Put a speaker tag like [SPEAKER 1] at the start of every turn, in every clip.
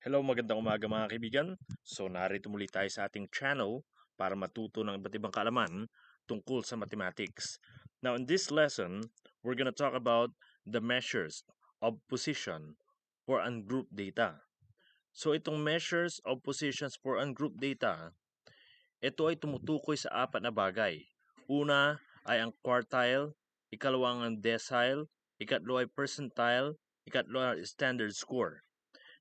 [SPEAKER 1] Hello, magandang umaga mga kaibigan. So narito muli tayo sa ating channel para matuto ng iba't ibang kaalaman tungkol sa mathematics. Now in this lesson, we're gonna talk about the measures of position for ungrouped data. So itong measures of positions for ungrouped data, ito ay tumutukoy sa apat na bagay. Una ay ang quartile, ikalawa ang decile, ikatlo ay percentile, ikatlo ay standard score.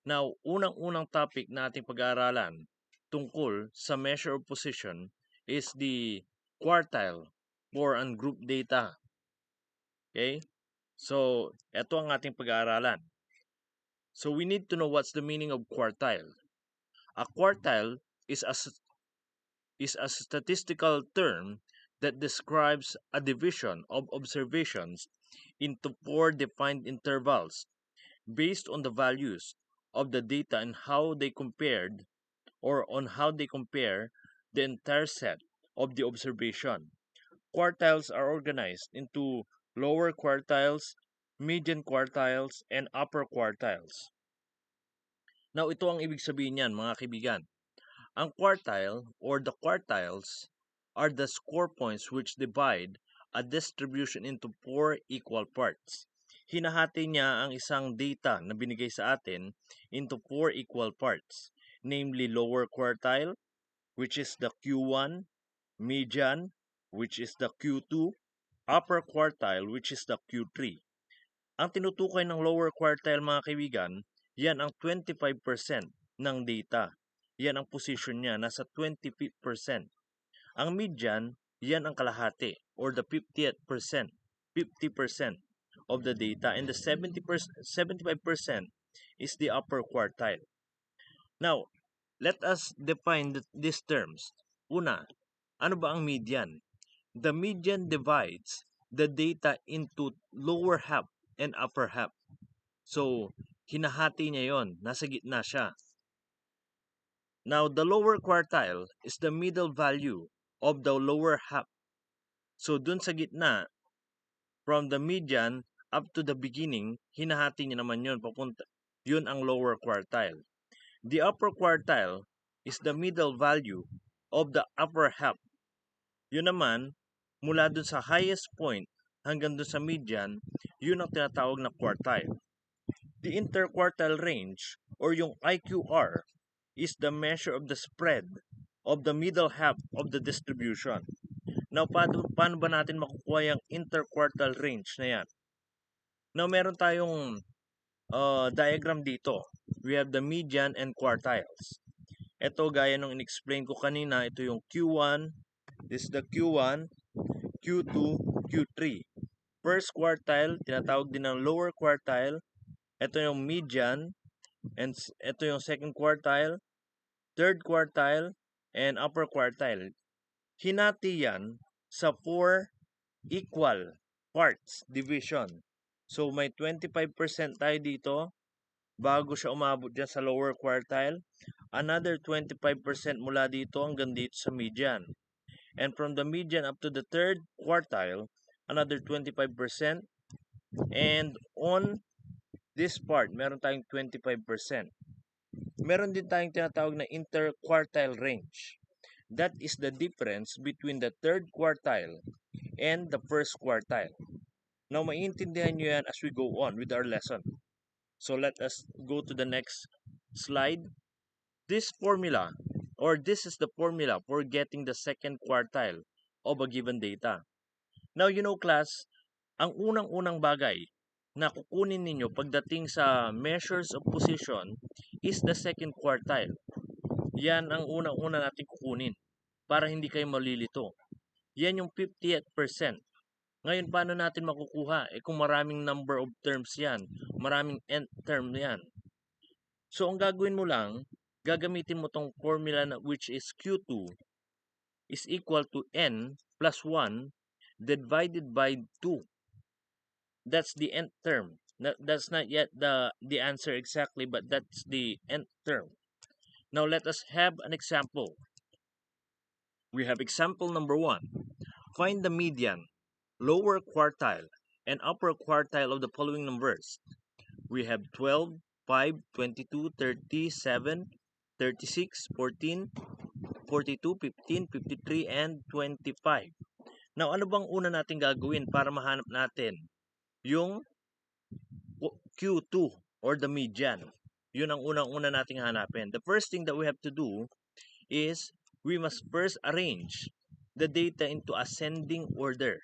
[SPEAKER 1] Now, unang-unang topic na ating pag-aaralan tungkol sa measure of position is the quartile for ungrouped data. Okay? So, ito ang ating pag-aaralan. So, we need to know what's the meaning of quartile. A quartile is a statistical term that describes a division of observations into 4 defined intervals based on the values of the data and how they compared or on how they compare the entire set of the observation. Quartiles are organized into lower quartiles, median quartiles, and upper quartiles. Now, ito ang ibig sabihin niyan, mga kaibigan. Ang quartile or the quartiles are the score points which divide a distribution into 4 equal parts. Hinahati niya ang isang data na binigay sa atin into 4 equal parts, namely lower quartile, which is the Q1, median, which is the Q2, upper quartile, which is the Q3. Ang tinutukoy ng lower quartile, mga kaibigan, yan ang 25% ng data. Yan ang position niya, nasa 25%. Ang median, yan ang kalahati or the 50% of the data, and the 75% is the upper quartile. Now, let us define these terms. Una, ano ba ang median? The median divides the data into lower half and upper half. So, hinahati niya yon, nasa gitna siya. Now, the lower quartile is the middle value of the lower half. So, dun sa gitna, from the median up to the beginning, hinahati niya naman yun, papunta. Yun ang lower quartile. The upper quartile is the middle value of the upper half. Yun naman, mula dun sa highest point hanggang dun sa median, yun ang tinatawag na quartile. The interquartile range or yung IQR is the measure of the spread of the middle half of the distribution. Now, paano ba natin makukuha yung interquartile range na yan? Now, meron tayong diagram dito. We have the median and quartiles. Ito, gaya nung in-explain ko kanina, ito yung Q1, this is the Q1, Q2, Q3. First quartile, tinatawag din ng lower quartile. Ito yung median, and ito yung second quartile, third quartile, and upper quartile. Hinati yan sa 4 equal parts division. So, may 25% tayo dito bago siya umabot dyan sa lower quartile. Another 25% mula dito hanggang dito sa median. And from the median up to the third quartile, another 25%. And on this part, meron tayong 25%. Meron din tayong tinatawag na interquartile range. That is the difference between the third quartile and the first quartile. Now, maintindihan nyo yan as we go on with our lesson. So, let us go to the next slide. This formula, or this is the formula for getting the second quartile of a given data. Now, you know, class, ang unang-unang bagay na kukunin ninyo pagdating sa measures of position is the second quartile. Yan ang unang-una natin kukunin para hindi kayo malilito. Yan yung 50th%. Ngayon, paano natin makukuha? Kung maraming number of terms yan, maraming nth term yan. So, ang gagawin mo lang, gagamitin mo tong formula na which is Q2 is equal to n plus 1 divided by 2. That's the nth term. That's not yet the answer exactly, but that's the nth term. Now, let us have an example. We have example number 1. Find the median, lower quartile, and upper quartile of the following numbers. We have 12, 5, 22, 37, 36, 14, 42, 15, 53, and 25. Now, ano bang una natin gagawin para mahanap natin yung Q2 or the median? Yun ang unang-una nating hanapin. The first thing that we have to do is we must first arrange the data into ascending order.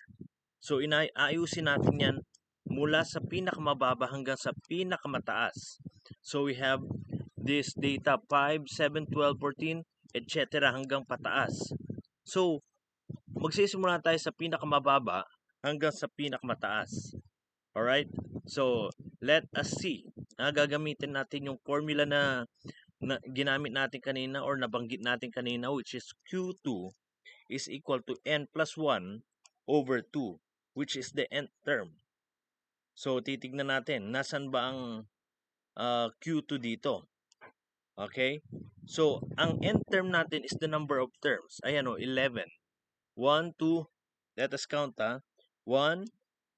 [SPEAKER 1] So, ayusin natin yan mula sa pinakamababa hanggang sa pinakamataas. So, we have this data 5, 7, 12, 14, etc. hanggang pataas. So, magsisimula tayo sa pinakamababa hanggang sa pinakamataas. Alright? So, let us see. Gagamitin natin yung formula na ginamit natin kanina or nabanggit natin kanina, which is Q2 is equal to n plus 1 over 2, which is the nth term. So, titignan natin, nasan ba ang Q2 dito? Okay? So, ang nth term natin is the number of terms. Ayan o, 11. 1, 2, let us count 1,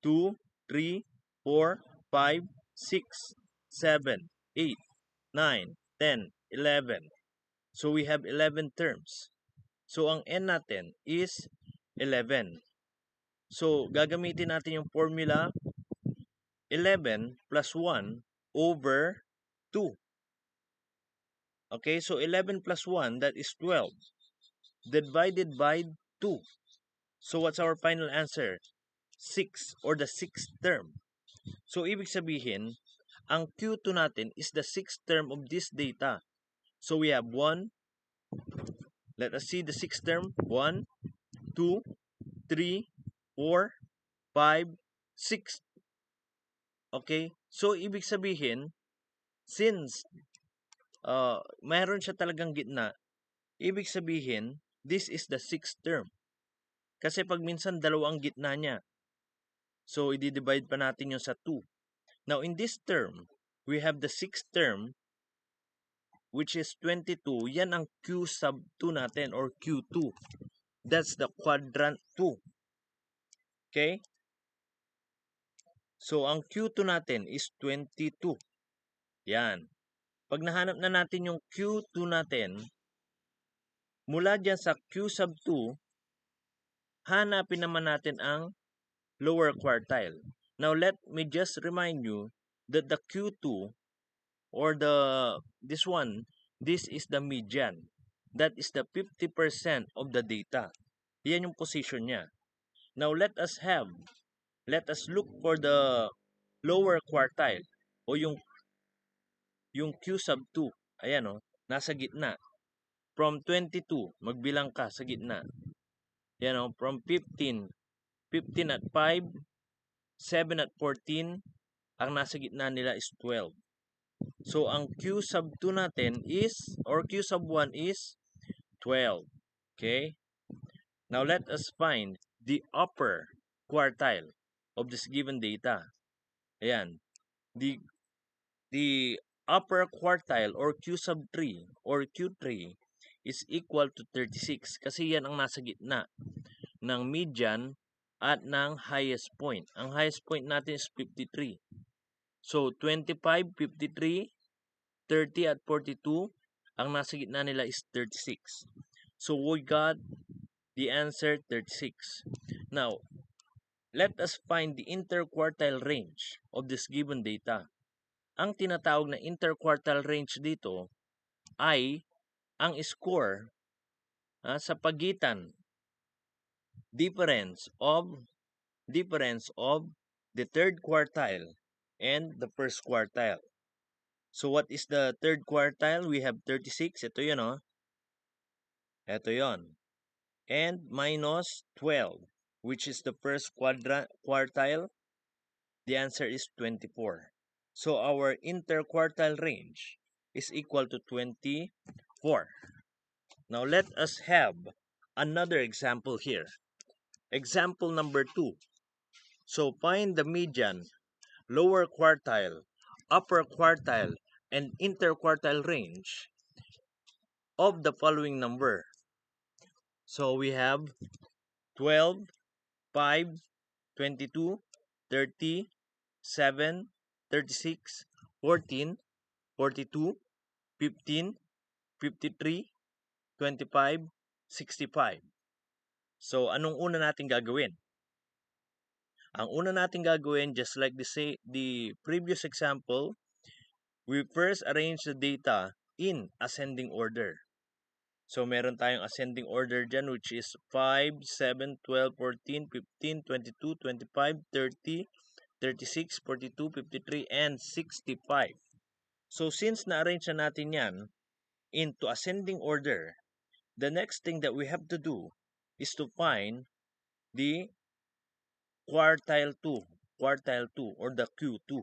[SPEAKER 1] 2, 3, 4, 5, 6, 7, 8, 9, 10, 11. So, we have 11 terms. So, ang n natin is 11. So, gagamitin natin yung formula 11 plus 1 over 2. Okay, so 11 plus 1, that is 12. Divided by 2. So, what's our final answer? 6 or the 6th term. So, ibig sabihin, ang Q2 natin is the 6th term of this data. So, we have 1. Let us see the 6th term. 1, 2, 3, 4, 5, 6. Okay? So, ibig sabihin, since mayroon siya talagang gitna, ibig sabihin, this is the 6th term. Kasi pag minsan dalawang gitna niya. So, i-divide pa natin yung sa 2. Now, in this term, we have the 6th term, which is 22. Yan ang Q sub 2 natin or Q2. That's the quadrant 2. Okay? So, ang Q2 natin is 22. Yan. Pag nahanap na natin yung Q2 natin, mula dyan sa Q sub 2, hanapin naman natin ang lower quartile. Now, let me just remind you that the Q2 or this is the median. That is the 50% of the data. Yan yung position niya. Now, let us look for the lower quartile o yung Q sub 2. Ayan o, nasa gitna. From 22, magbilang ka sa gitna. Yan o, from 15 at 5, 7 at 14, ang nasa gitna nila is 12. So, ang Q sub 2 natin is, or Q sub 1 is 12. Okay? Now, let us find the upper quartile of this given data. Ayan. The upper quartile or Q sub 3 or Q3 is equal to 36 kasi yan ang nasa gitna ng median at ng highest point. Ang highest point natin is 53. So, 25, 53, 30 at 42, ang nasa gitna nila is 36. So, we got the answer 36. Now, let us find the interquartile range of this given data. Ang tinatawag na interquartile range dito ay ang score sa pagitan difference of the third quartile and the first quartile. So, what is the third quartile? We have 36. Ito yun, oh. Ito yon. And minus 12, which is the first quartile. The answer is 24. So, our interquartile range is equal to 24. Now, let us have another example here. Example number 2. So, find the median, lower quartile, upper quartile, and interquartile range of the following number. So, we have 12, 5, 22, 30, 7, 36, 14, 42, 15, 53, 25, 65. So, anong una natin gagawin? Ang una natin gagawin, just like the previous example, we first arrange the data in ascending order. So, meron tayong ascending order dyan, which is 5, 7, 12, 14, 15, 22, 25, 30, 36, 42, 53, and 65. So, since na-arrange na natin yan into ascending order, the next thing that we have to do is to find the quartile 2 or the Q2.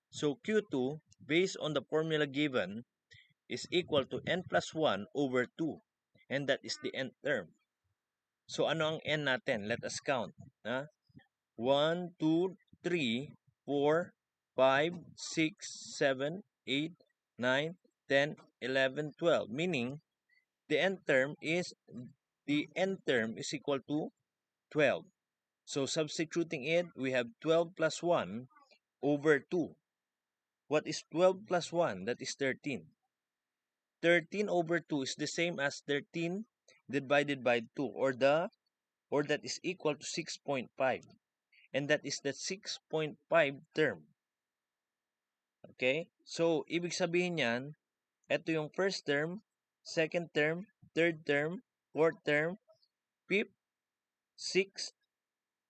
[SPEAKER 1] So Q2, based on the formula given, is equal to n plus 1 over 2. And that is the nth term. So ano ang n natin? Let us count. 1, 2, 3, 4, 5, 6, 7, 8, 9, 10, 11, 12. Meaning, the nth term is equal to 12. So substituting it, we have 12 plus 1 over 2. What is 12 plus 1? That is 13. 13 over 2 is the same as 13 divided by 2, or that is equal to 6.5. And that is the 6.5 term. Okay? So, ibig sabihin yan, ito yung first term, second term, third term, fourth term, fifth, sixth,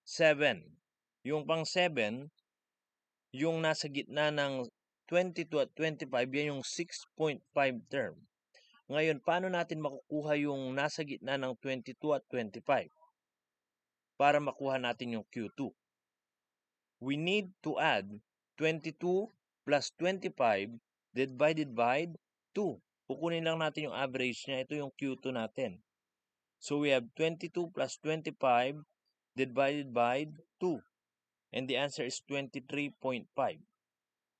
[SPEAKER 1] 7. Yung pang 7, yung nasa gitna ng 22 at 25, yan yung 6.5 term. Ngayon, paano natin makukuha yung nasa gitna ng 22 at 25 para makuha natin yung Q2? We need to add 22 plus 25 divided by 2. Kukunin lang natin yung average niya. Ito yung Q2 natin. So, we have 22 plus 25 divided by 2. And the answer is 23.5.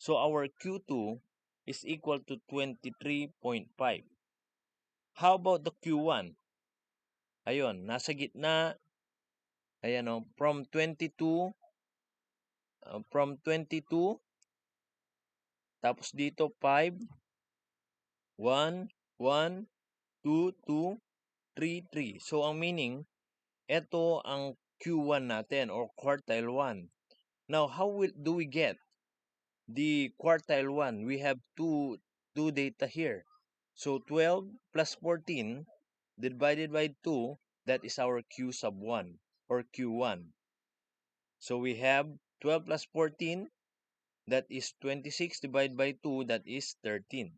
[SPEAKER 1] So, our Q2 is equal to 23.5. How about the Q1? Ayun, nasa gitna. Ayan o, from 22, tapos dito 5, 1, 1, 2, 2, 3, 3. So, ang meaning, ito ang Q1 natin or quartile 1. Now, how do we get the quartile 1? We have two data here. So, 12 plus 14 divided by 2, that is our Q sub 1 or Q1. So, we have 12 plus 14, that is 26 divided by 2, that is 13.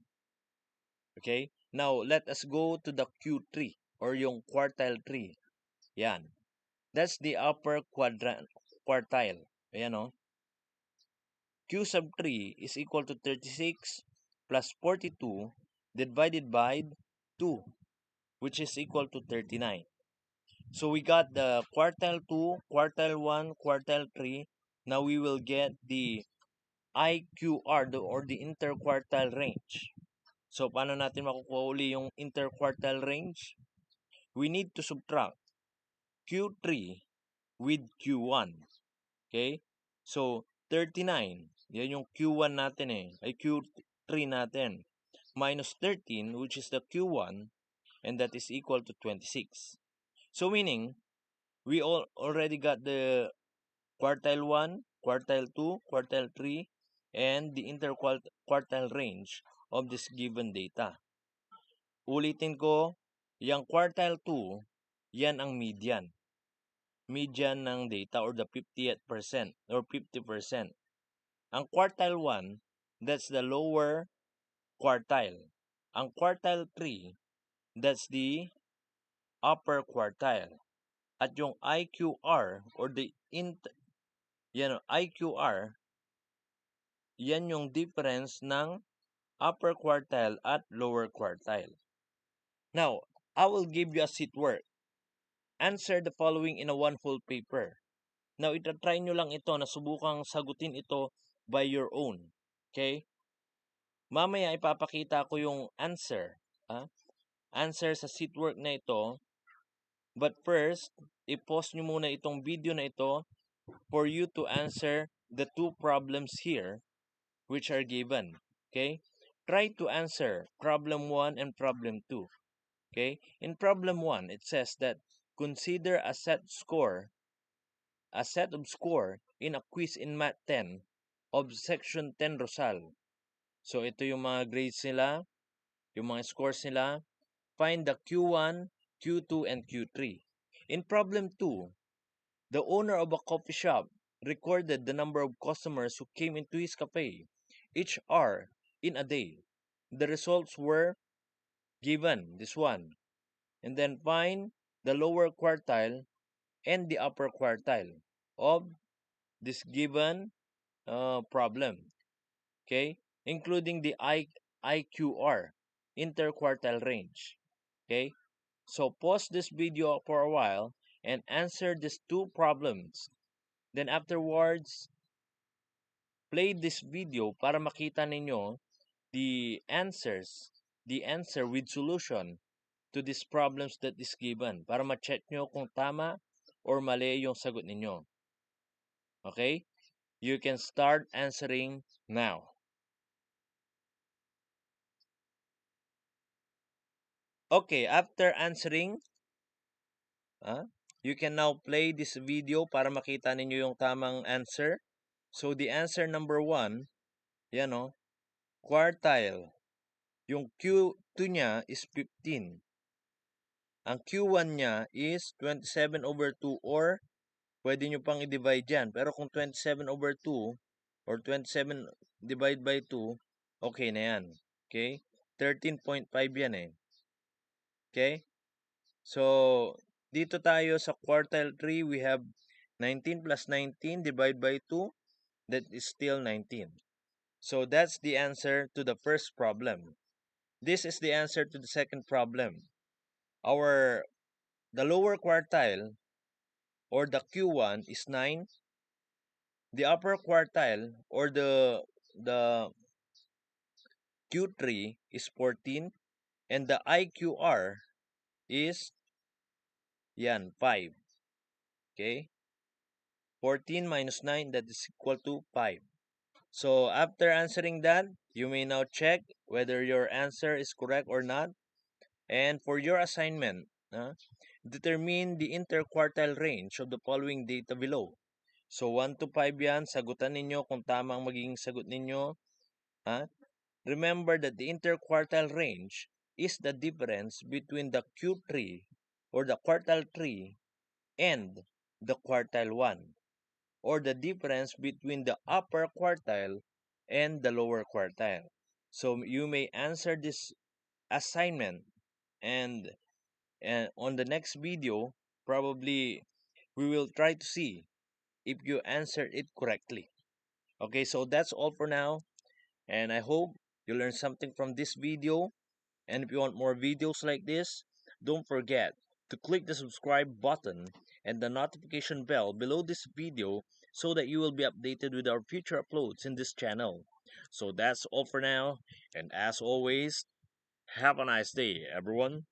[SPEAKER 1] Okay? Now, let us go to the Q3 or yung quartile 3. Yan. That's the upper quartile. Ayan o. Q sub 3 is equal to 36 plus 42 divided by 2, which is equal to 39. So we got the quartile 2, quartile 1, quartile 3. Now we will get the IQR or the interquartile range. So paano natin makukuha uli yung interquartile range? We need to subtract Q3 with Q1. Okay? So 39, yan yung Q1 natin ay Q3 natin. Minus 13, which is the Q1, and that is equal to 26. So meaning, we already got the quartile 1, quartile 2, quartile 3, and the interquartile range of this given data. Ulitin ko, yung quartile 2, yan ang median. Median ng data or the 50th% or 50%. Ang quartile 1, that's the lower quartile. Ang quartile 3, that's the upper quartile. At yung IQR or the IQR, yan yung difference ng upper quartile at lower quartile. Now, I will give you a Seatwork. Answer the following in a one whole paper. Now, itatry nyo lang ito na subukang sagutin ito by your own. Okay? Mamaya ipapakita ko yung answer. Answer sa Seatwork na ito. But first, i-pause nyo muna itong video na ito for you to answer the two problems here which are given. Okay? try to answer problem 1 and problem 2. Okay? In problem 1, it says that consider a set of score in a quiz in Math 10 of Section 10 Rosal. So ito yung mga grades nila, yung mga scores nila. Find the Q1, Q2, and Q3. In problem 2, the owner of a coffee shop recorded the number of customers who came into his cafe each hour in a day. The results were given, this one. And then find the lower quartile and the upper quartile of this given problem. Okay? Including the IQR, interquartile range. Okay? So pause this video for a while and answer these two problems. Then afterwards, play this video para makita ninyo the answer with solution to these problems that is given para ma-check nyo kung tama or mali yung sagot ninyo. Okay? You can start answering now. Okay, after answering, you can now play this video para makita ninyo yung tamang answer. So, the answer number 1, yan o, quartile. Yung Q2 niya is 15. Ang Q1 niya is 27/2 or pwede nyo pang i-divide yan. Pero kung 27/2 or 27 divide by 2, okay na yan. Okay? 13.5 yan eh. Okay? So, dito tayo sa quartile 3, we have 19 plus 19 divided by 2. That is still 19. So, that's the answer to the first problem. This is the answer to the second problem. The lower quartile or the Q1 is 9. The upper quartile or the Q3 is 14. And the IQR is 5. Okay? 14 minus 9, that is equal to 5. So, after answering that, you may now check whether your answer is correct or not. And for your assignment, determine the interquartile range of the following data below. So, 1 to 5 yan. Sagutan ninyo kung tama ang magiging sagot ninyo. Remember that the interquartile range is the difference between the Q3 or the quartile 3 and the quartile 1, or the difference between the upper quartile and the lower quartile. So you may answer this assignment, and on the next video, probably we will try to see if you answered it correctly. Okay, so that's all for now, and I hope you learned something from this video. And if you want more videos like this, don't forget to click the subscribe button and the notification bell below this video so that you will be updated with our future uploads in this channel. So that's all for now, and as always, have a nice day, everyone.